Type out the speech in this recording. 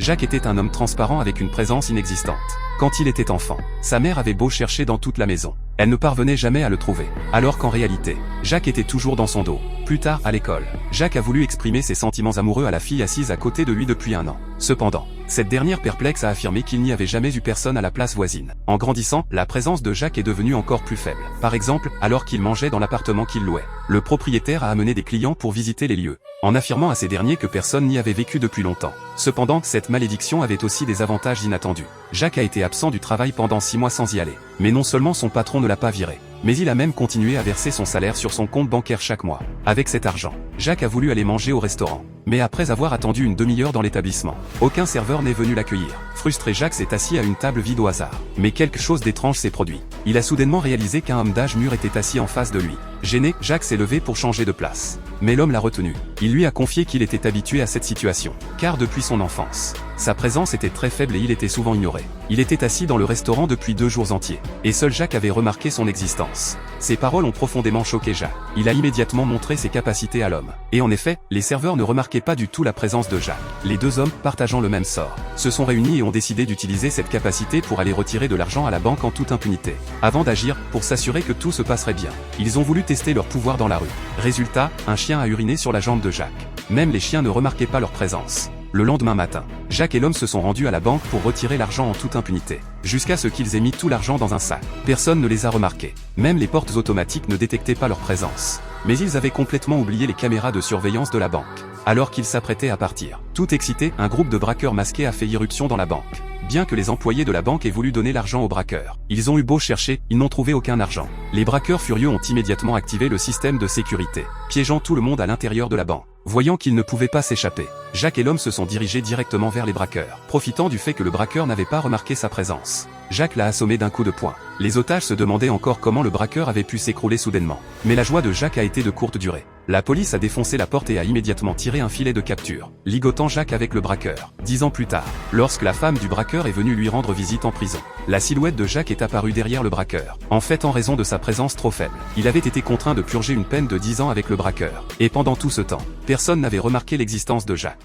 Jacques était un homme transparent avec une présence inexistante. Quand il était enfant, sa mère avait beau chercher dans toute la maison, elle ne parvenait jamais à le trouver. Alors qu'en réalité, Jacques était toujours dans son dos. Plus tard, à l'école, Jacques a voulu exprimer ses sentiments amoureux à la fille assise à côté de lui depuis 1 an. Cependant, cette dernière perplexe a affirmé qu'il n'y avait jamais eu personne à la place voisine. En grandissant, la présence de Jacques est devenue encore plus faible. Par exemple, alors qu'il mangeait dans l'appartement qu'il louait, le propriétaire a amené des clients pour visiter les lieux, en affirmant à ces derniers que personne n'y avait vécu depuis longtemps. Cependant, cette malédiction avait aussi des avantages inattendus. Jacques a été absent du travail pendant 6 mois sans y aller. Mais non seulement son patron ne l'a pas viré, mais il a même continué à verser son salaire sur son compte bancaire chaque mois. Avec cet argent, Jacques a voulu aller manger au restaurant. Mais après avoir attendu une demi-heure dans l'établissement, aucun serveur n'est venu l'accueillir. Frustré, Jacques s'est assis à une table vide au hasard. Mais quelque chose d'étrange s'est produit. Il a soudainement réalisé qu'un homme d'âge mûr était assis en face de lui. Gêné, Jacques s'est levé pour changer de place. Mais l'homme l'a retenu. Il lui a confié qu'il était habitué à cette situation, car depuis son enfance, sa présence était très faible et il était souvent ignoré. Il était assis dans le restaurant depuis 2 jours entiers, et seul Jacques avait remarqué son existence. Ces paroles ont profondément choqué Jacques. Il a immédiatement montré ses capacités à l'homme. Et en effet, les serveurs ne remarquaient pas du tout la présence de Jacques. Les 2 hommes, partageant le même sort, se sont réunis et ont décidé d'utiliser cette capacité pour aller retirer de l'argent à la banque en toute impunité. Avant d'agir, pour s'assurer que tout se passerait bien, ils ont voulu tester leur pouvoir dans la rue. Résultat, un chien a uriné sur la jambe de Jacques. Même les chiens ne remarquaient pas leur présence. Le lendemain matin, Jacques et l'homme se sont rendus à la banque pour retirer l'argent en toute impunité, jusqu'à ce qu'ils aient mis tout l'argent dans un sac. Personne ne les a remarqués. Même les portes automatiques ne détectaient pas leur présence. Mais ils avaient complètement oublié les caméras de surveillance de la banque. Alors qu'ils s'apprêtaient à partir, tout excité, un groupe de braqueurs masqués a fait irruption dans la banque. Bien que les employés de la banque aient voulu donner l'argent aux braqueurs, ils ont eu beau chercher, ils n'ont trouvé aucun argent. Les braqueurs furieux ont immédiatement activé le système de sécurité, piégeant tout le monde à l'intérieur de la banque. Voyant qu'ils ne pouvaient pas s'échapper, Jacques et l'homme se sont dirigés directement vers les braqueurs, profitant du fait que le braqueur n'avait pas remarqué sa présence. Jacques l'a assommé d'un coup de poing. Les otages se demandaient encore comment le braqueur avait pu s'écrouler soudainement. Mais la joie de Jacques a été de courte durée. La police a défoncé la porte et a immédiatement tiré un filet de capture, ligotant Jacques avec le braqueur. 10 ans plus tard, lorsque la femme du braqueur est venue lui rendre visite en prison, la silhouette de Jacques est apparue derrière le braqueur. En fait, en raison de sa présence trop faible, il avait été contraint de purger une peine de 10 ans avec le braqueur. Et pendant tout ce temps, personne n'avait remarqué l'existence de Jacques.